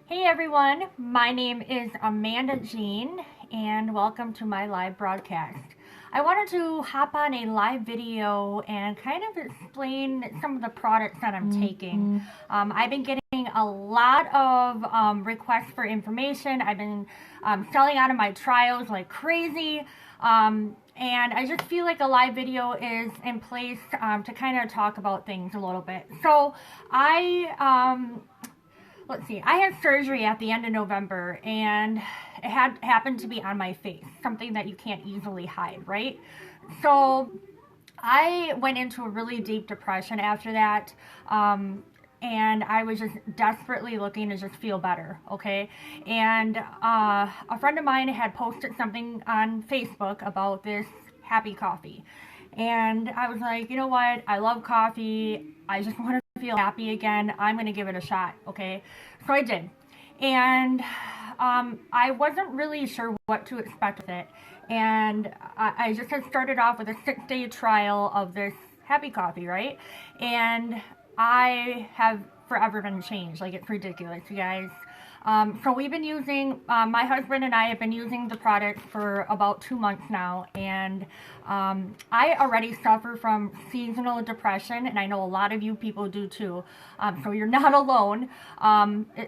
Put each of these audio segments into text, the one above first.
Hey everyone, my name is Amanda Jean and welcome to my live broadcast. I wanted to hop on a live video and kind of explain some of the products that I'm taking. I've been getting a lot of requests for information. I've been selling out of my trials like crazy. And I just feel like a live video is in place to kind of talk about things a little bit. So let's see, I had surgery at the end of November and it had happened to be on my face, something that you can't easily hide, right? So I went into a really deep depression after that. And I was just desperately looking to just feel better, okay? And a friend of mine had posted something on Facebook about this happy coffee. And I was like, you know what? I love coffee. I just want to feel happy again. I'm going to give it a shot, okay? So I did. And I wasn't really sure what to expect with it. And I just had started off with a 6-day trial of this happy coffee, right? And I have forever been changed. Like, it's ridiculous, you guys. So we've been using, my husband and I have been using the product for about 2 months now, and I already suffer from seasonal depression, and I know a lot of you people do too, so you're not alone.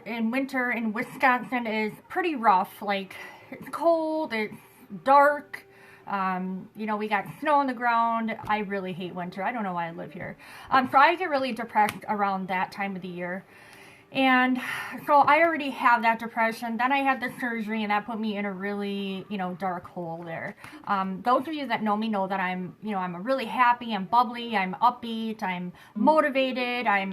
In winter in Wisconsin is pretty rough. Like, it's cold, it's dark, we got snow on the ground. I really hate winter. I don't know why I live here. So I get really depressed around that time of the year. And so I already have that depression. Then I had the surgery, and that put me in a really, dark hole there. Those of you that know me know that I'm really happy, I'm bubbly, I'm upbeat, I'm motivated, I'm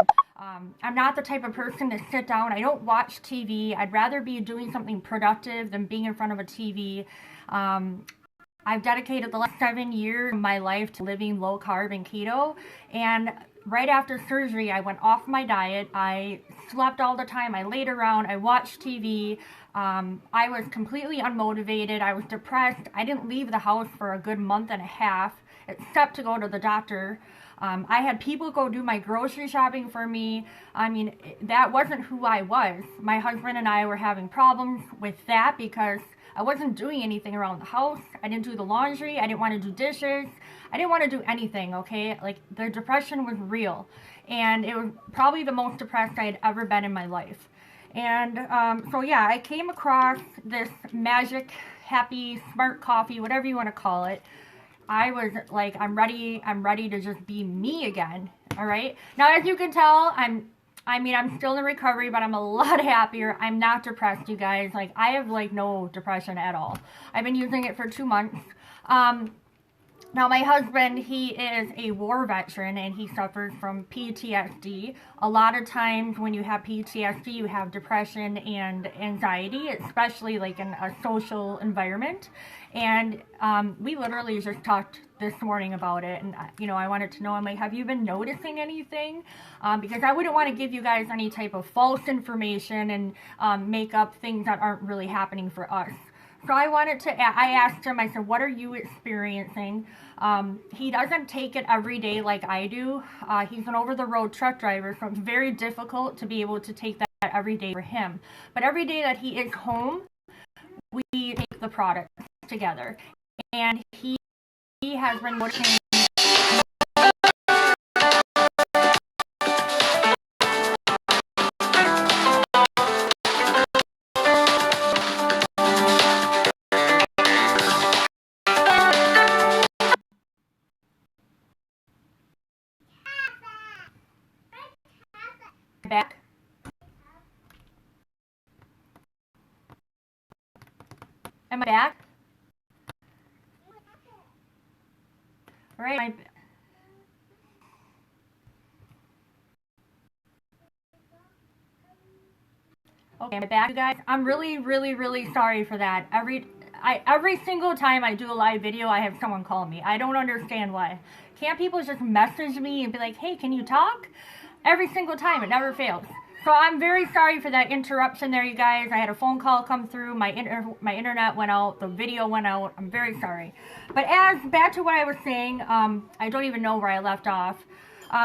not the type of person to sit down. I don't watch TV. I'd rather be doing something productive than being in front of a TV. I've dedicated the last 7 years of my life to living low carb and keto, and right after surgery, I went off my diet. I slept all the time. I laid around. I watched TV. I was completely unmotivated. I was depressed. I didn't leave the house for a good month and a half, except to go to the doctor. I had people go do my grocery shopping for me. I mean, that wasn't who I was. My husband and I were having problems with that because I wasn't doing anything around the house. I didn't do the laundry. I didn't want to do dishes. I didn't want to do anything, okay? Like, the depression was real. And it was probably the most depressed I had ever been in my life. And so, yeah, I came across this magic, happy, smart coffee, whatever you want to call it. I was like, I'm ready to just be me again, all right? Now, as you can tell, I'm still in recovery, but I'm a lot happier. I'm not depressed, you guys. Like, I have, no depression at all. I've been using it for 2 months. Now, my husband, he is a war veteran, and he suffers from PTSD. A lot of times when you have PTSD, you have depression and anxiety, especially, in a social environment. And we literally just talked this morning about it, and I wanted to know, I'm like, have you been noticing anything? Because I wouldn't want to give you guys any type of false information and make up things that aren't really happening for us. So I asked him, I said, what are you experiencing? He doesn't take it every day like I do. He's an over-the-road truck driver, so it's very difficult to be able to take that every day for him. But every day that he is home, we take the product together. And he has been noticing back. Am I back? All right. Okay, am I back, you guys? I'm really, really, really sorry for that. Every single time I do a live video, I have someone call me. I don't understand why. Can't people just message me and be like, hey, can you talk? Every single time, it never fails. So I'm very sorry for that interruption there, you guys. I had a phone call come through, my internet went out, the video went out. I'm very sorry. But back to what I was saying, I don't even know where I left off.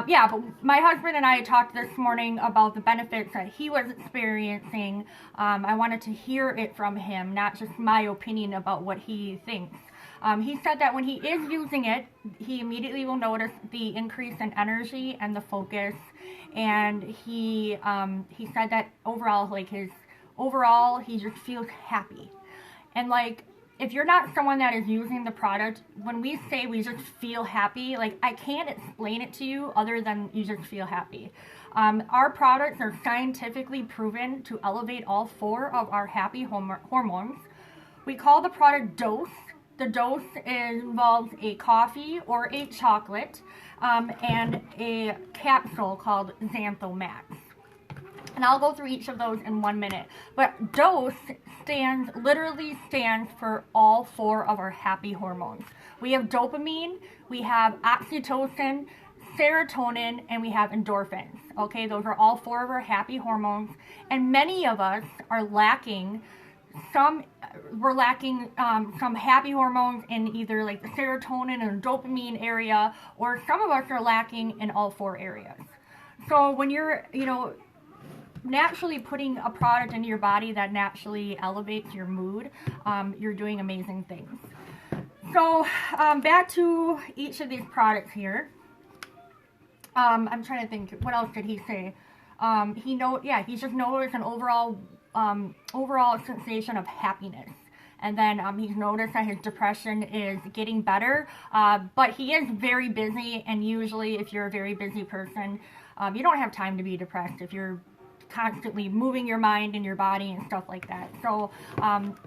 Yeah, but my husband and I talked this morning about the benefits that he was experiencing. I wanted to hear it from him, not just my opinion about what he thinks. He said that when he is using it, he immediately will notice the increase in energy and the focus. And he said that overall, he just feels happy. And like, if you're not someone that is using the product, when we say we just feel happy, like, I can't explain it to you other than you just feel happy. Our products are scientifically proven to elevate all 4 of our happy hormones. We call the product Dose. The Dose involves a coffee or a chocolate and a capsule called Xanthomax. And I'll go through each of those in 1 minute. But Dose literally stands for all 4 of our happy hormones. We have dopamine, we have oxytocin, serotonin, and we have endorphins. Okay, those are all 4 of our happy hormones. And many of us are lacking some happy hormones in either like the serotonin or dopamine area, or some of us are lacking in all 4 areas. So when you're, naturally putting a product into your body that naturally elevates your mood, you're doing amazing things. So back to each of these products here. I'm trying to think, what else did he say? He just noticed an overall sensation of happiness. And then he's noticed that his depression is getting better, but he is very busy, and usually if you're a very busy person, you don't have time to be depressed if you're constantly moving your mind and your body and stuff like that. So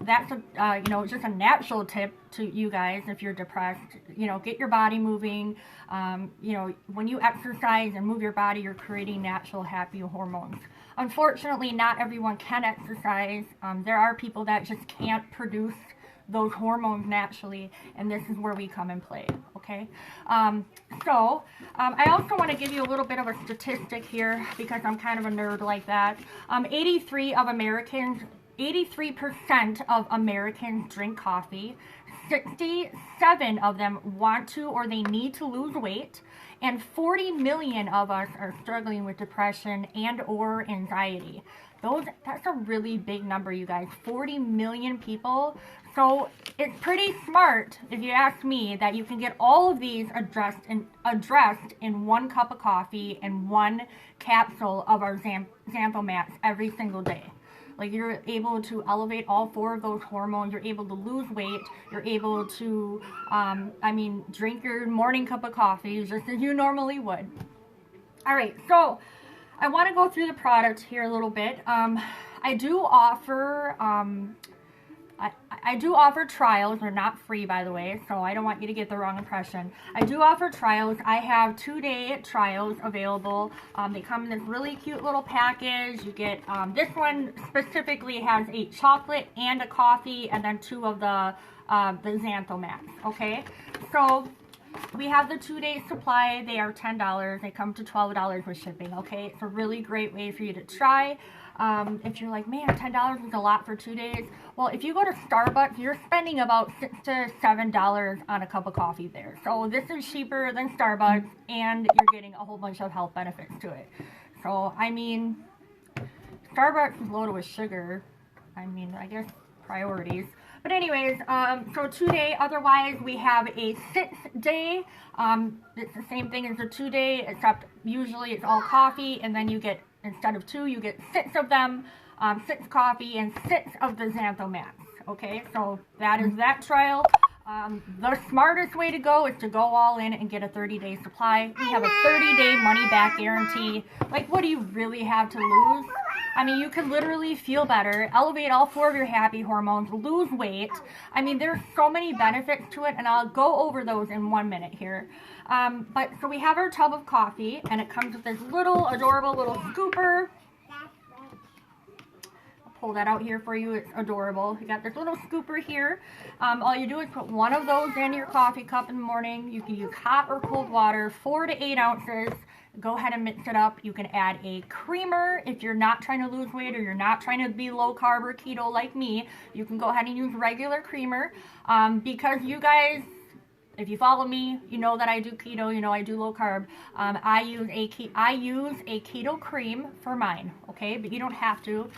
that's just a natural tip to you guys. If you're depressed, get your body moving. When you exercise and move your body, you're creating natural happy hormones. Unfortunately, not everyone can exercise. There are people that just can't produce those hormones naturally, and this is where we come in play. Okay, I also want to give you a little bit of a statistic here, because I'm kind of a nerd like that. 83% of Americans drink coffee. 67 of them want to or they need to lose weight, and 40 million of us are struggling with depression and or anxiety. That's a really big number, you guys. 40 million people. So it's pretty smart, if you ask me, that you can get all of these addressed in 1 cup of coffee and 1 capsule of our Xanthomax every single day. Like, you're able to elevate all 4 of those hormones. You're able to lose weight. You're able to, drink your morning cup of coffee just as you normally would. All right, so I want to go through the product here a little bit. I do offer trials. They're not free, by the way, so I don't want you to get the wrong impression. I do offer trials. I have 2-day trials available. They come in this really cute little package. You get, this one specifically has a chocolate and a coffee, and then 2 of the Xanthomax, okay? So we have the 2-day supply. They are $10. They come to $12 with shipping, okay? It's a really great way for you to try. If you're like, man, $10 is a lot for 2 days. Well, if you go to Starbucks, you're spending about $6 to $7 on a cup of coffee there. So this is cheaper than Starbucks, and you're getting a whole bunch of health benefits to it. So, Starbucks is loaded with sugar. I guess priorities. But anyways, so 2-day. Otherwise, we have a 6-day. It's the same thing as a 2-day, except usually it's all coffee, and then you get, instead of 2, you get 6 of them, 6 coffee and 6 of the Xanthomax. Okay, so that is that trial. The smartest way to go is to go all in and get a 30-day supply. We have a 30-day money-back guarantee. Like, what do you really have to lose? You can literally feel better, elevate all 4 of your happy hormones, lose weight. There's so many benefits to it, and I'll go over those in 1 minute here. So we have our tub of coffee, and it comes with this little adorable little scooper. I'll pull that out here for you. It's adorable. You got this little scooper here. All you do is put 1 of those in your coffee cup in the morning. You can use hot or cold water, 4 to 8 ounces. Go ahead and mix it up. You can add a creamer if you're not trying to lose weight or you're not trying to be low carb or keto like me. You can go ahead and use regular creamer. Because you guys, if you follow me, you know that I do keto, you know I do low carb. I use a keto cream for mine, okay? But you don't have to.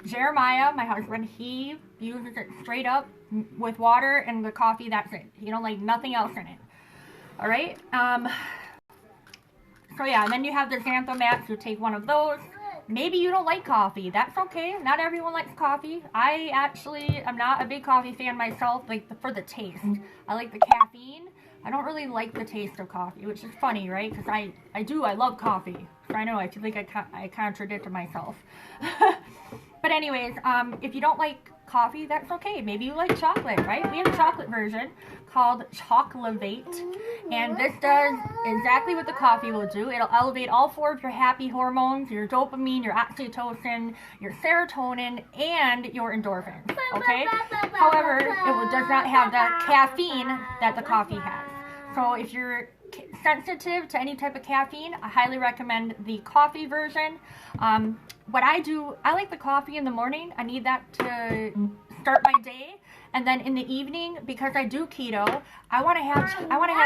Jeremiah, my husband, he uses it straight up with water and the coffee, that's it. You know, like nothing else in it. All right? So yeah, and then you have the Xanthomax, you take one of those. Maybe you don't like coffee. That's okay. Not everyone likes coffee. I actually am not a big coffee fan myself, like for the taste. I like the caffeine. I don't really like the taste of coffee, which is funny, right? Because I love coffee. So I know, I feel like I contradicted myself. But anyways, if you don't like coffee, that's okay. Maybe you like chocolate, right? We have a chocolate version called Chocolate, and this does exactly what the coffee will do. It'll elevate all 4 of your happy hormones, your dopamine, your oxytocin, your serotonin, and your endorphins, okay? However, it does not have the caffeine that the coffee has. So if you're sensitive to any type of caffeine, I highly recommend the coffee version. What I do, I like the coffee in the morning. I need that to start my day. And then in the evening, because I do keto, I want to have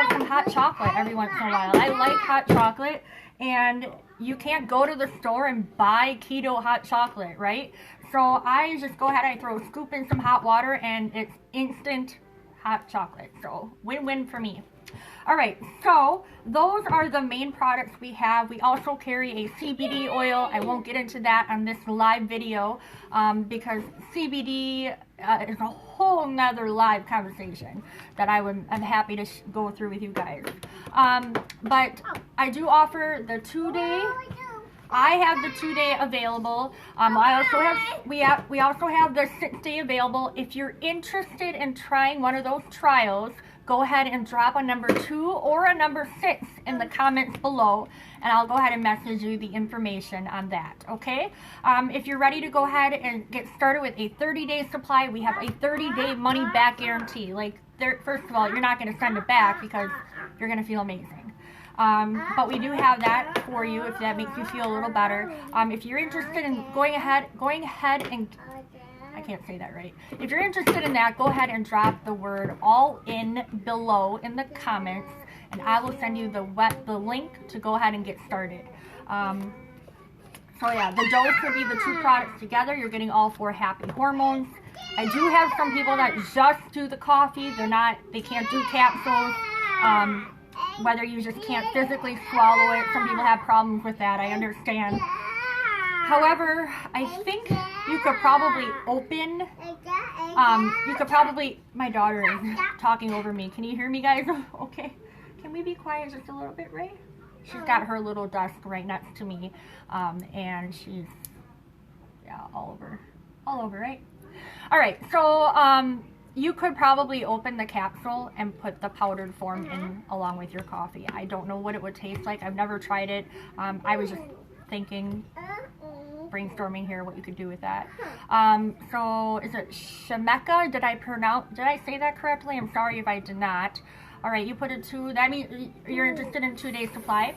some hot chocolate every once in a while. I like hot chocolate, and you can't go to the store and buy keto hot chocolate, right? So I just go ahead, I throw a scoop in some hot water, and it's instant hot chocolate. So win-win for me. All right, so those are the main products we have. We also carry a CBD oil. I won't get into that on this live video because CBD is a whole nother live conversation that I'm happy to go through with you guys. But I do offer the 2-day. I have the 2-day available. We also have the 6-day available. If you're interested in trying one of those trials, go ahead and drop a number 2 or a number 6 in the comments below, and I'll go ahead and message you the information on that, okay? If you're ready to go ahead and get started with a 30-day supply, we have a 30-day money-back guarantee. Like, first of all, you're not going to send it back because you're going to feel amazing. But we do have that for you if that makes you feel a little better. If you're interested in going ahead and I can't say that right. If you're interested in that, go ahead and drop the word all in below in the comments, and I will send you the link to go ahead and get started. So yeah, the dose would be the 2 products together. You're getting all 4 happy hormones. I do have some people that just do the coffee. They can't do capsules. Whether you just can't physically swallow it. Some people have problems with that. I understand. However, I think you could probably my daughter is talking over me. Can you hear me, guys? Okay. Can we be quiet just a little bit, Ray? She's got her little desk right next to me, and she's, yeah, all over, right? All right, so, you could probably open the capsule and put the powdered form in along with your coffee. I don't know what it would taste like. I've never tried it. I was just thinking, brainstorming here what you could do with that. So is it Shemeka? Did I say that correctly? I'm sorry if I did not. All right, you put it 2. That means you're interested in 2-day supply.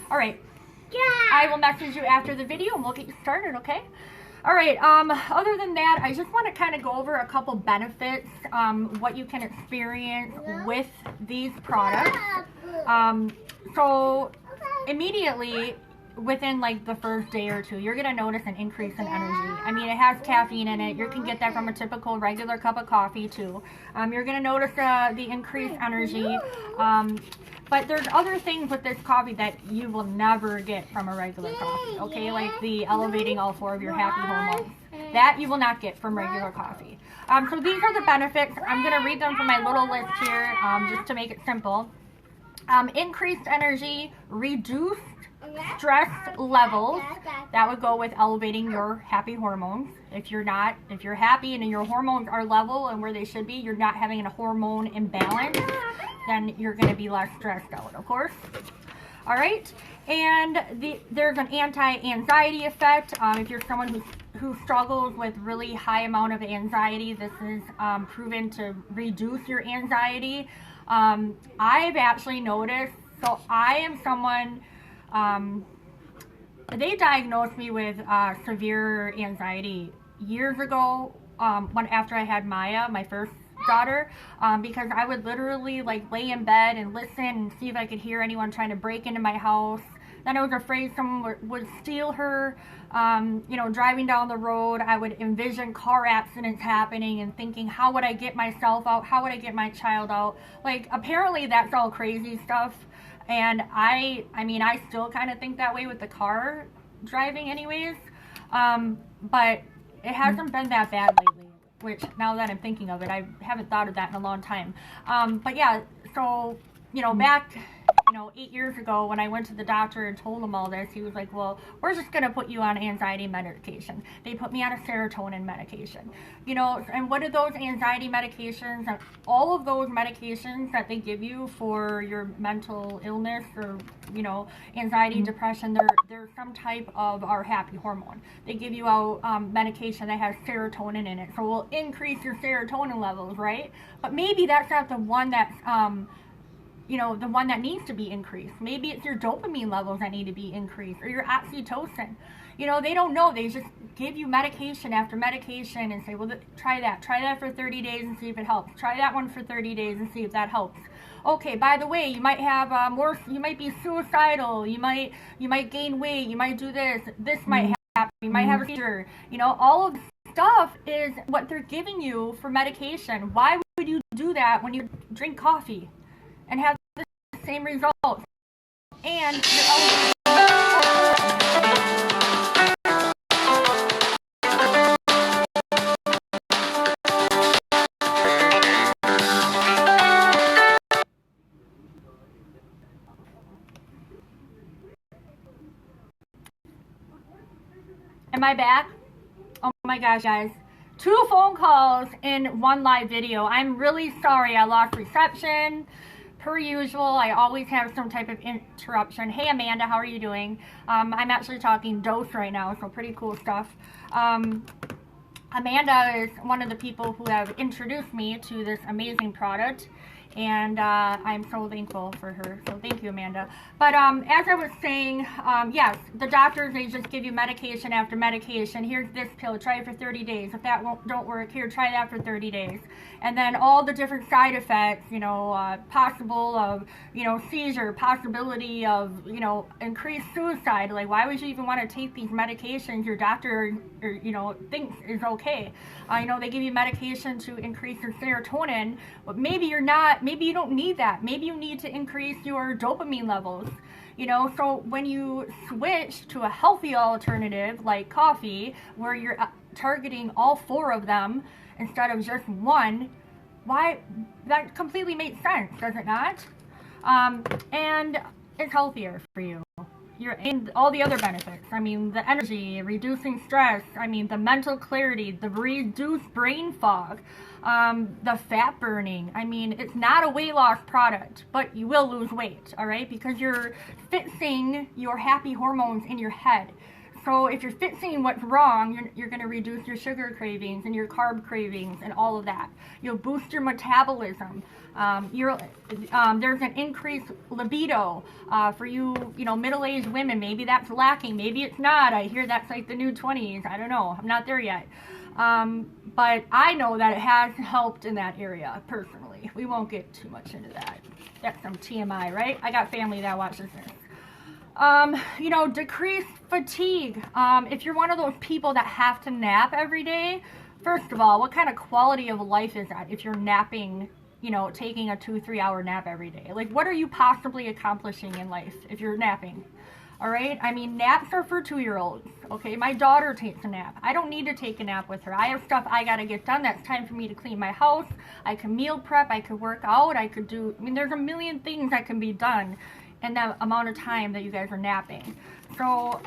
All right. Yeah. I will message you after the video and we'll get you started, okay? All right, other than that, I just want to kind of go over a couple benefits, what you can experience with these products. So immediately, within like the first day or 2, you're going to notice an increase in energy. I mean, it has caffeine in it. You can get that from a typical regular cup of coffee too. You're going to notice the increased energy. But there's other things with this coffee that you will never get from a regular coffee, okay? Like the elevating all 4 of your happy hormones. That you will not get from regular coffee. So these are the benefits. I'm going to read them from my little list here just to make it simple. Increased energy, reduced stress levels. That would go with elevating your happy hormones. If you're happy and your hormones are level and where they should be, you're not having a hormone imbalance, then you're going to be less stressed out, of course. All right, and there's an anti-anxiety effect. If you're someone who struggles with really high amount of anxiety, this is proven to reduce your anxiety. I've actually noticed, so I am someone, they diagnosed me with severe anxiety years ago, after I had Maya, my first daughter, because I would literally like lay in bed and listen and see if I could hear anyone trying to break into my house. Then I was afraid someone would steal her. You know, driving down the road, I would envision car accidents happening and thinking, how would I get myself out? How would I get my child out? Like, apparently that's all crazy stuff. And I mean, I still kind of think that way with the car driving anyways. But it hasn't been that bad lately, which now that I'm thinking of it, I haven't thought of that in a long time. But yeah, so, you know, back, you know, 8 years ago when I went to the doctor and told him all this, he was like, well, we're just going to put you on anxiety medication. They put me on a serotonin medication, you know, and what are those anxiety medications? All of those medications that they give you for your mental illness or, you know, anxiety, depression, they're some type of our happy hormone. They give you a medication that has serotonin in it, so it will increase your serotonin levels, right? But maybe that's not the one that's, you know, the one that needs to be increased. Maybe it's your dopamine levels that need to be increased, or your oxytocin. You know, they don't know. They just give you medication after medication and say, well, try that for 30 days and see if it helps. Try that one for 30 days and see if that helps. Okay, by the way, you might have you might be suicidal, you might gain weight, you might do this might happen, you might have a seizure. You know, all of this stuff is what they're giving you for medication. Why would you do that when you drink coffee and have the same results? And you're Am I back? Oh my gosh, guys. 2 phone calls in 1 live video. I'm really sorry I lost reception. Per usual, I always have some type of interruption. Hey Amanda, how are you doing? I'm actually talking dose right now, so pretty cool stuff. Amanda is one of the people who have introduced me to this amazing product, and I'm so thankful for her, so thank you, Amanda. But as I was saying, yes, the doctors, they just give you medication after medication. Here's this pill, try it for 30 days. If that don't work, here, try that for 30 days. And then all the different side effects, you know, possible of, you know, seizure, possibility of, you know, increased suicide. Like, why would you even want to take these medications your doctor, or, you know, thinks is okay? You know, they give you medication to increase your serotonin, but maybe you're not, maybe you don't need that. Maybe you need to increase your dopamine levels. You know, so when you switch to a healthy alternative like coffee, where you're targeting all 4 of them instead of just one, why, that completely makes sense, does it not? And it's healthier for you. And all the other benefits. I mean, the energy, reducing stress, I mean, the mental clarity, the reduced brain fog, the fat burning. I mean, it's not a weight loss product, but you will lose weight, all right? Because you're fixing your happy hormones in your head. So if you're fixing what's wrong, you're going to reduce your sugar cravings and your carb cravings and all of that. You'll boost your metabolism. There's an increased libido for you know, middle-aged women. Maybe that's lacking. Maybe it's not. I hear that's like the new 20s. I don't know. I'm not there yet. But I know that it has helped in that area personally. We won't get too much into that. That's some TMI, right? I got family that watches this. You know, decreased fatigue. If you're one of those people that have to nap every day, first of all, what kind of quality of life is that if you're napping, you know, taking a 2-3 hour nap every day? Like, what are you possibly accomplishing in life if you're napping? All right? I mean, naps are for 2-year-olds, okay? My daughter takes a nap. I don't need to take a nap with her. I have stuff I gotta get done. That's time for me to clean my house. I can meal prep. I could work out. I mean, there's a million things that can be done in that amount of time that you guys are napping. So,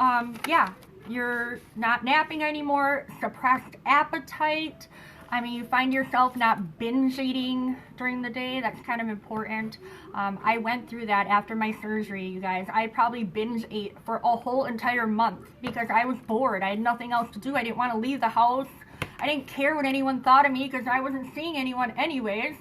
yeah, you're not napping anymore. Suppressed appetite. I mean, you find yourself not binge eating during the day. That's kind of important. I went through that after my surgery, you guys. I probably binge ate for a whole entire month because I was bored. I had nothing else to do. I didn't want to leave the house. I didn't care what anyone thought of me because I wasn't seeing anyone anyways.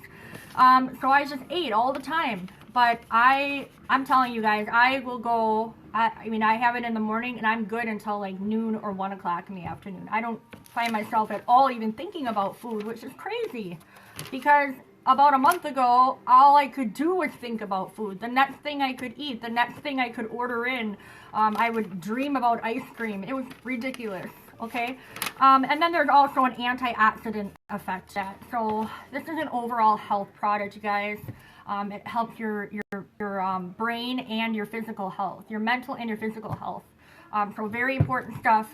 So I just ate all the time. But I'm telling you guys, I will go I mean, I have it in the morning and I'm good until like noon or 1 o'clock in the afternoon. I don't find myself at all even thinking about food, which is crazy, because about a month ago, all I could do was think about food. The next thing I could eat, the next thing I could order in, I would dream about ice cream. It was ridiculous, okay? And then there's also an antioxidant effect to that. So this is an overall health product, you guys. It helps your brain and your physical health, your mental and your physical health. So very important stuff.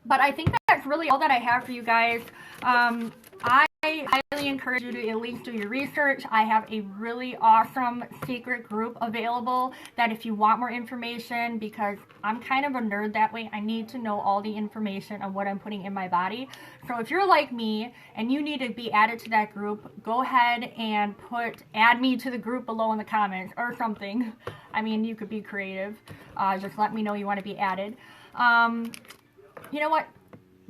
But I think that's really all that I have for you guys. I highly encourage you to at least do your research. I have a really awesome secret group available that if you want more information, because I'm kind of a nerd that way, I need to know all the information on what I'm putting in my body. So if you're like me and you need to be added to that group, go ahead and add me to the group below in the comments or something. I mean, you could be creative. Just let me know you want to be added. You know what?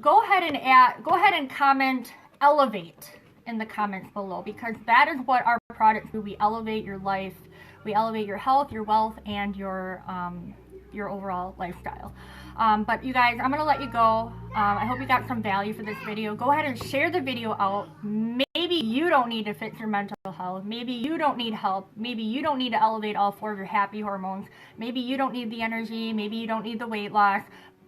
Go ahead and comment elevate in the comments below, because that is what our products do. We elevate your life, we elevate your health, your wealth, and your overall lifestyle. But you guys, I'm gonna let you go. I hope you got some value for this video. Go ahead and share the video out. Maybe you don't need to fix your mental health. Maybe you don't need help. Maybe you don't need to elevate all 4 of your happy hormones. Maybe you don't need the energy. Maybe you don't need the weight loss.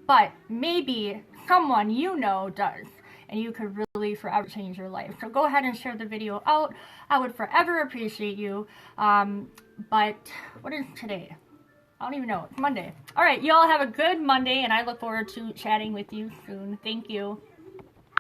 But maybe someone you know does, and you could really forever change your life. So go ahead and share the video out. I would forever appreciate you. But what is today? I don't even know. It's Monday. All right, you all have a good Monday, and I look forward to chatting with you soon. Thank you.